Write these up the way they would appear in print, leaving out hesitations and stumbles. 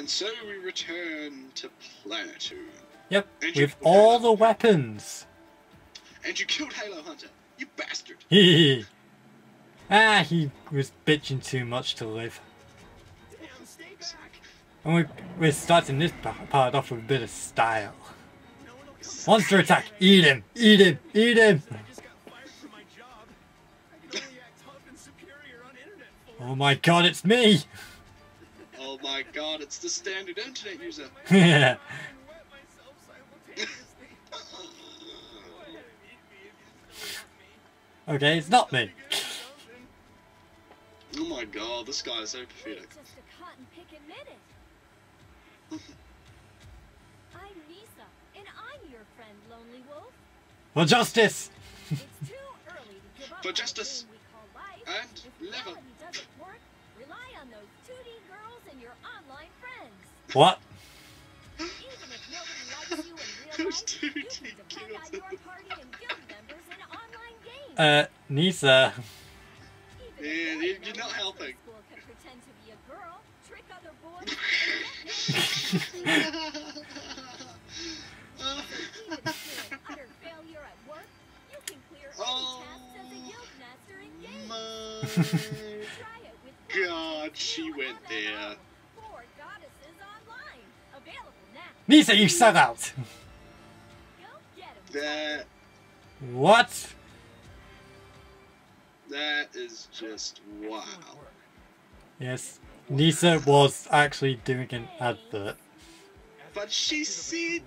And so we return to Planetoon. Yep, with all the weapons. And you killed Halo Hunter, you bastard. He was bitching too much to live. And we're starting this part off with a bit of style. Monster attack! Eat him! Eat him! Eat him! Oh my god, it's me! Oh my god, it's the standard internet user. Yeah. Okay, it's not me. Oh my god, this guy is so pathetic. I'm Nisa, and I'm your friend, Lonely Wolf. For justice! It's too early to give up For justice. we call life. And if level. reality doesn't work, rely on those 2D girls and your online friends. What? Even if nobody likes you in real Those life, you 2D can depend on your party and guild members in online games. Nisa. Even Yeah, if you're not helping. School can pretend to be a girl, trick other boys, even if you're an utter failure at work, you can clear any tasks as a guild master in games. Try it with God, she went there. 4 Goddesses Online. Available now. Nisa, you sell out! Go get 'em. What? That is just wow. Yes, Nisa was actually doing an advert. But she said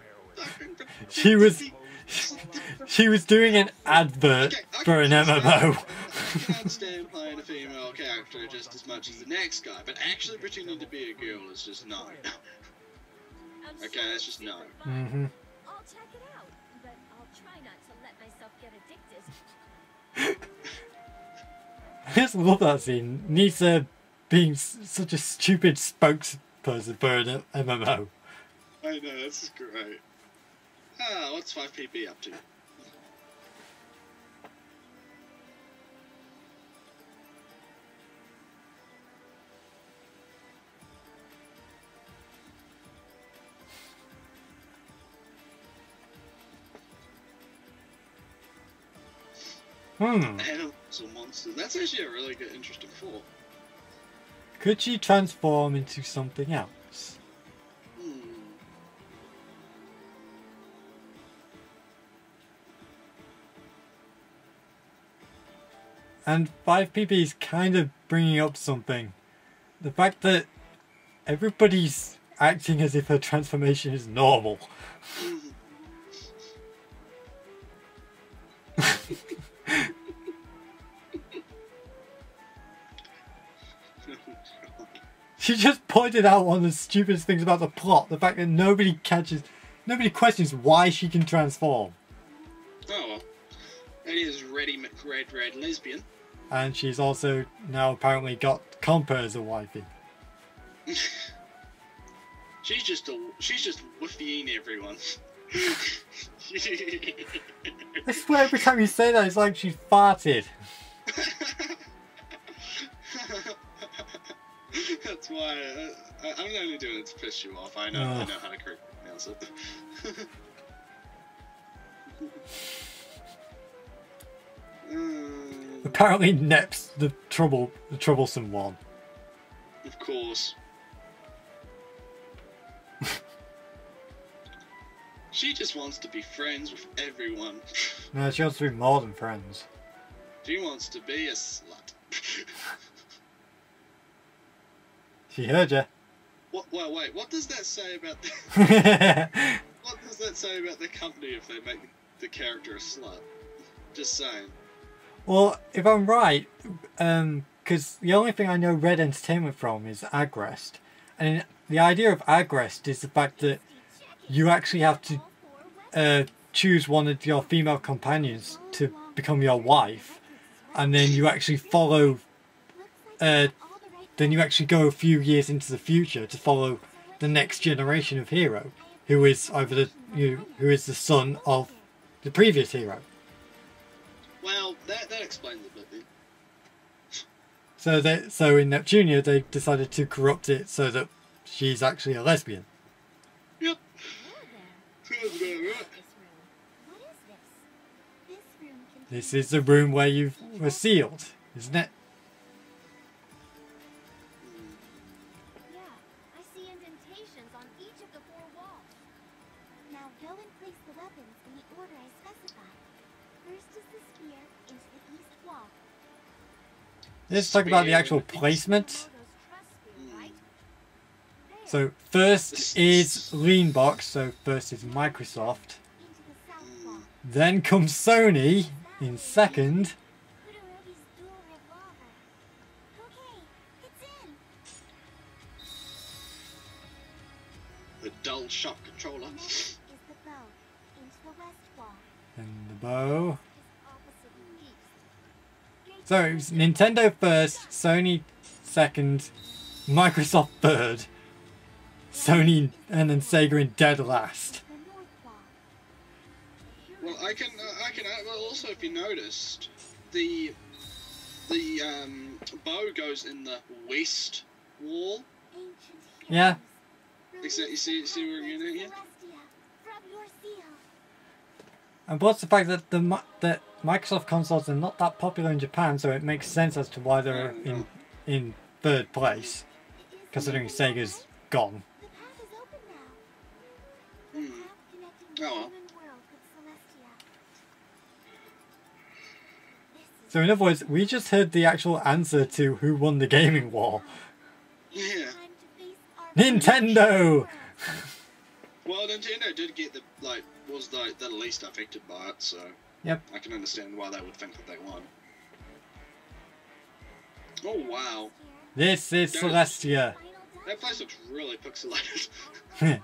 She was doing an advert for an MMO. I can understand playing a female character just as much as the next guy, but actually pretending to be a girl is just no. Okay, that's just no. Mm-hmm. I'll check it out, but I'll try not to let myself get addicted. I just love that scene. Nisa being such a stupid spokesperson for an MMO. I know, this is great. Ah, what's 5PP up to? Animals or monsters. That's actually a really good, interesting thought. Could she transform into something else? And 5PP is kind of bringing up something. The fact that everybody's acting as if her transformation is normal. She just pointed out one of the stupidest things about the plot. The fact that nobody questions why she can transform. Oh well. That is Reddy McRed lesbian. And she's also now apparently got Compa as a wifey. She's just woofying everyone. I swear every time you say that it's like she farted. That's why I'm only doing it to piss you off. I know how to correctly pronounce it. Apparently Nep's the troublesome one. Of course. She just wants to be friends with everyone. No, she wants to be more than friends. She wants to be a slut. She heard ya. What? Well, wait. What does that say about the? What does that say about the company if they make the character a slut? Just saying. Well, if I'm right, because the only thing I know Red Entertainment from is Agrest, and the idea of Agrest is the fact that you actually have to choose one of your female companions to become your wife, and then you actually follow. Then you actually go a few years into the future to follow the next generation of hero, who is either who is the son of the previous hero. Well, that explains a bit then. So in Neptunia they decided to corrupt it so that she's actually a lesbian. Yep. Hello Sounds there. about right. What is this? This room contains... This is the room where you were sealed, isn't it? Yeah, I see indentations on each of the 4 walls. Now go and place the weapons in the order I specified. First is the spear into the east wall. Let's talk about the actual placement. Komodo's trust spear, right? There, So first is Lean Box, so first is Microsoft. into the south wall. Then comes Sony in second. Todoroki's dual revolver. Okay, it's in. The dull shock controller. Next is the bow into the west wall. And the bow. Is opposite east. So it was Nintendo first, Sony second, Microsoft third, Sony and then Sega in dead last. The north wall. Well, I can add, well, also if you noticed, the bow goes in the west wall. Ancient Yeah. heroes, You see where we're getting at here? Celestia, from your seal. And plus the fact that that Microsoft consoles are not that popular in Japan, so it makes sense as to why they're in third place, considering Sega's gone. The path is open now. The Hmm. path connecting the Oh, well. human world with Celestia. This is So in other words, we just heard the actual answer to who won the gaming war. Yeah. time to face our Nintendo! Well, Nintendo did get was the least affected by it, so Yep. I can understand why they would think that they won. Oh wow, This is Celestia. final that place looks really pixelated. So I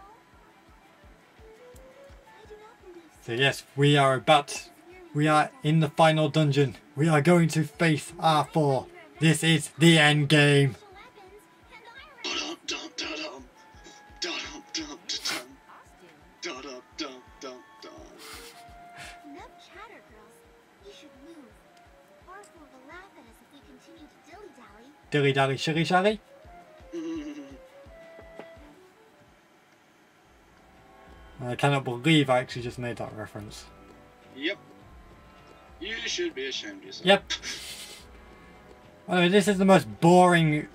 do not believe so. yes, we are in the final dungeon. We are going to face R4. This is the end game. Dum dum dum dum dum dum dum dum dum dum dum. Enough chatter, girls. We should move. Arthur will laugh at us if we continue to dilly-dally. Dilly dally shilly shally. I cannot believe I actually just made that reference. Yep. You should be ashamed of yourself. Yep. Anyway, this is the most boring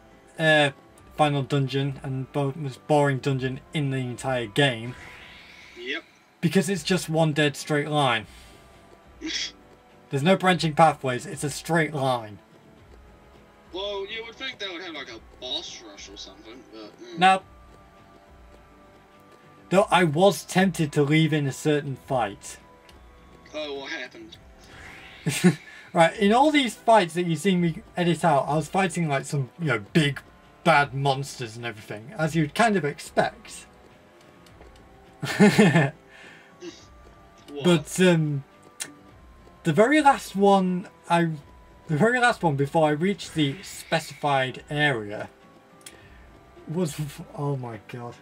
final dungeon and most boring dungeon in the entire game Yep. because it's just one dead straight line. There's no branching pathways, it's a straight line. Well, you would think they would have like a boss rush or something, but Now, though I was tempted to leave in a certain fight. Oh, what happened? Right, in all these fights that you see me edit out, I was fighting like some, big bad monsters and everything, as you'd kind of expect. What? But the very last one before I reached the specified area was, oh my god.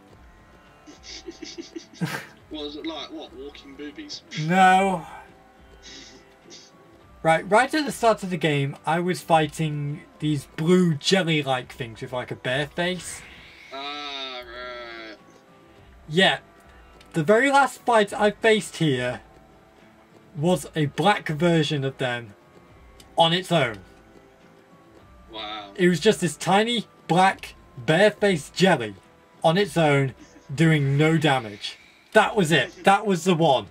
Was it like what? Walking boobies? No. Right at the start of the game, I was fighting these blue jelly-like things with like a bear face. Ah, right. Yeah, the very last fight I faced here was a black version of them on its own. Wow. It was just this tiny, black, bare-faced jelly on its own, doing no damage. That was it. That was the one.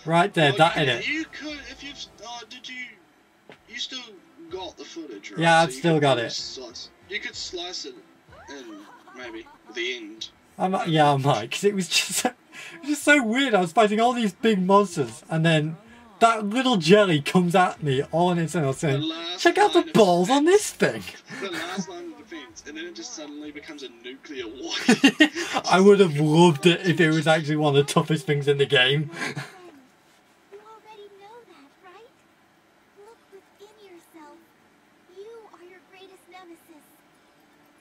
Right there, Well, that in it. You could, if you've, did you? You still got the footage, right? Yeah, I'd you still could got probably it. You could slice it in, maybe, the end. I might, because it was just so weird. I was fighting all these big monsters, and then that little jelly comes at me all on its own. I was saying, check out the line of balls on defense. this thing. The last line of defense, and then it just suddenly becomes a nuclear war. I would have loved it if it was actually one of the toughest things in the game. You already know that, right? Look within yourself. You are your greatest nemesis.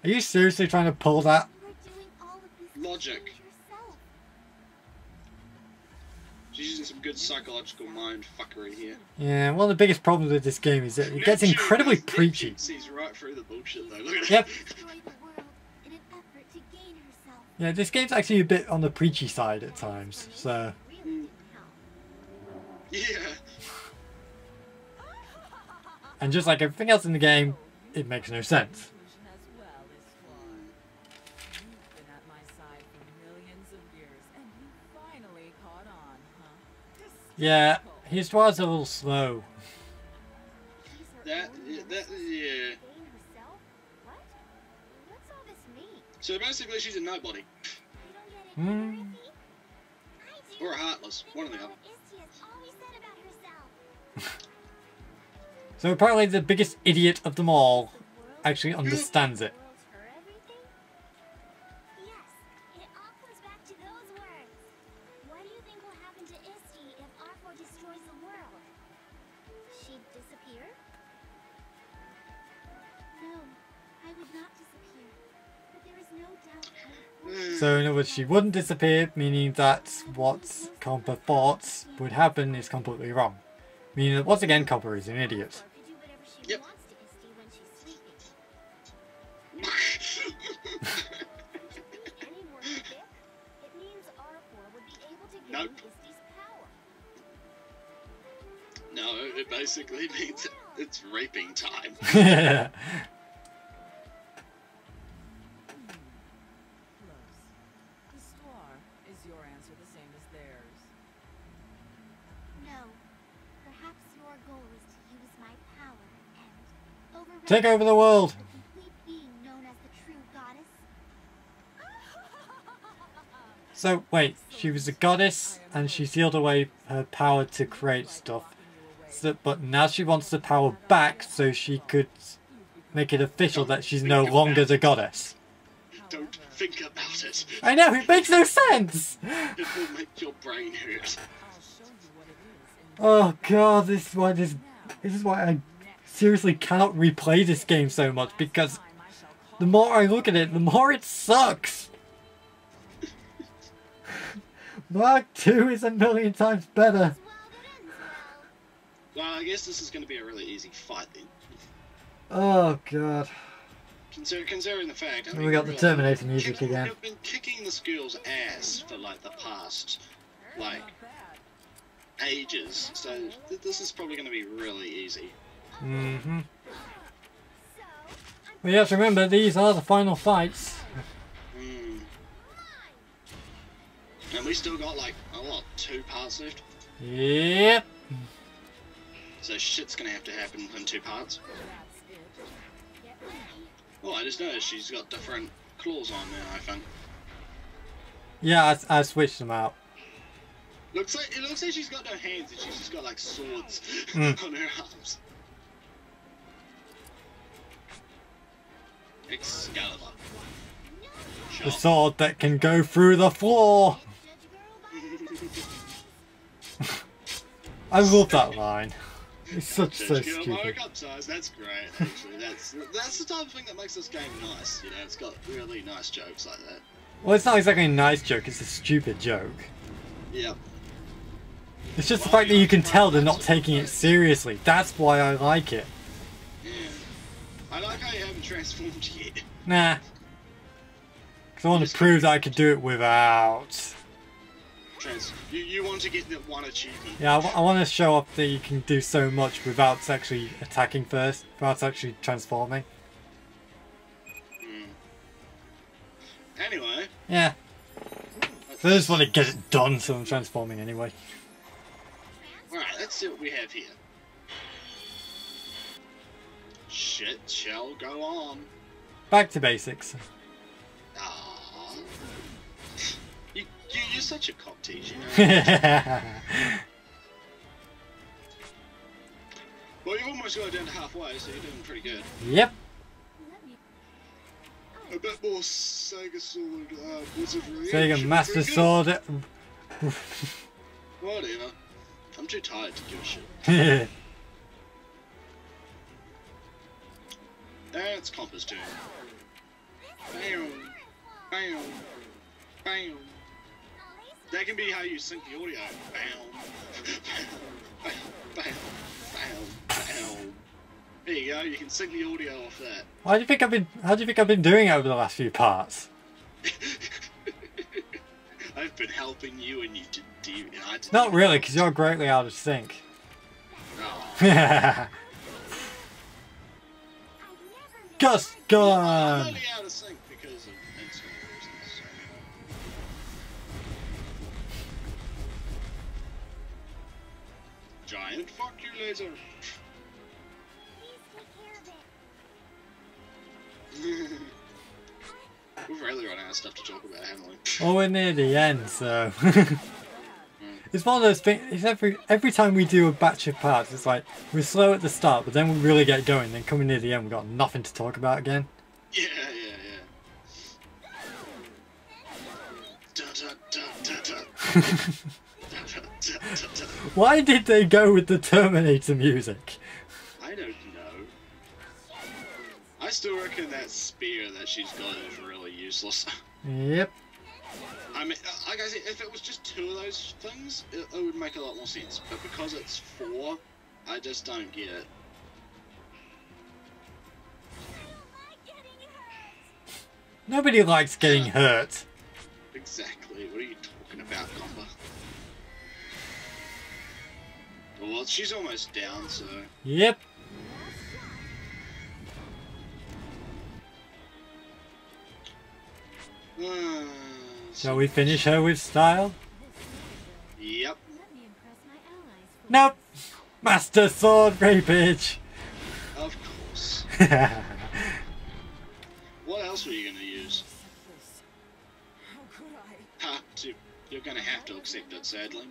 Are you seriously trying to pull that? You are doing all of this to Logic. change yourself. She's using some good psychological mind fuckery here. Yeah, one of the biggest problems with this game is that it gets Neptune incredibly does- preachy. Neptune sees right through the bullshit though. Look at Yep. Destroy the world in an Yeah, this game's actually a bit on the preachy side at times, so... Yeah. And just like everything else in the game, it makes no sense. Yeah, his was a little slow. Yeah. So basically, she's a nobody. Or a heartless, one or the other. So apparently the biggest idiot of them all actually understands it. So in other words, she wouldn't disappear, meaning that what Compa thought would happen is completely wrong. Meaning that once again, Compa is an idiot. Yep. Nope. No, it basically means it's raping time. Take over the world! So, wait, she was a goddess and she sealed away her power to create stuff. So, but now she wants the power back so she could make it official that she's no longer the goddess. Don't think about it. I know, it makes no sense! It will make your brain hurt. Oh god, this is why I seriously cannot replay this game so much, because the more I look at it, the more it sucks. Mark 2 is a million times better. Well, I guess this is going to be a really easy fight then. Oh god. Considering the fact, I mean, We got the Terminator music again. We've been kicking this girl's ass for like the past, like, ages. So this is probably going to be really easy. Mm-hmm. Well, you have to remember, these are the final fights. And we still got like, 2 parts left? Yep. So shit's gonna have to happen in 2 parts. Oh, I just noticed she's got different claws on there, I think. Yeah, I switched them out. It looks like she's got no hands and she's just got like swords on her arms. Excalibur. The sword that can go through the floor. I love that line. It's so stupid. That's great, actually. That's the type of thing that makes this game nice, you know, it's got really nice jokes like that. Well, it's not exactly a nice joke, it's a stupid joke. Yep. It's just the fact that you can tell they're not taking it seriously. That's why I like it. Yeah. I like how you haven't transformed yet. Nah. Because I want to prove that I could do it without... You want to get that one achievement. Yeah, I want to show off that you can do so much without actually attacking first, without actually transforming. Anyway. Yeah. So I just want to get it done, so I'm transforming anyway. Alright, let's see what we have here. Shit shall go on. Back to basics. You're such a cock tease, you know. Well, you've almost got down to halfway, so you're doing pretty good. Yep. A bit more Sega Sword wizardry. Sega Master Sword. Whatever. I'm too tired to give a shit. That's Compass turn. Bam. Bam. Bam. That can be how you sync the audio. Bam. Bam. Bam. Bam. Bam. There you go, you can sync the audio off that. How do you think I've been doing it over the last few parts? I've been helping you and you did. I didn't Not even really, know. because you're greatly out of sync. Oh. Gust I'm gun! only out of sync because of internal reasons. Giant fuck you laser. We've really run out of stuff to talk about, haven't we? Oh, we're near the end, so... It's one of those things, it's every time we do a batch of parts, it's like, we're slow at the start, but then we really get going, then coming near the end, we've got nothing to talk about again. Yeah. Da, da, da, da, da. Da, da, da, da, da. Why did they go with the Terminator music? I don't know. I still reckon that spear that she's got is really useless. Yep. I mean, like I said, if it was just 2 of those things, it would make a lot more sense. But because it's 4, I just don't get it. Nobody likes getting hurt. Exactly. What are you talking about, Comba? Well, she's almost down, so... Yep. Shall we finish her with style? Yep. Nope. Master Sword Rapage. Of course. What else were you going to use? Ha, you're going to have to accept it, sadly.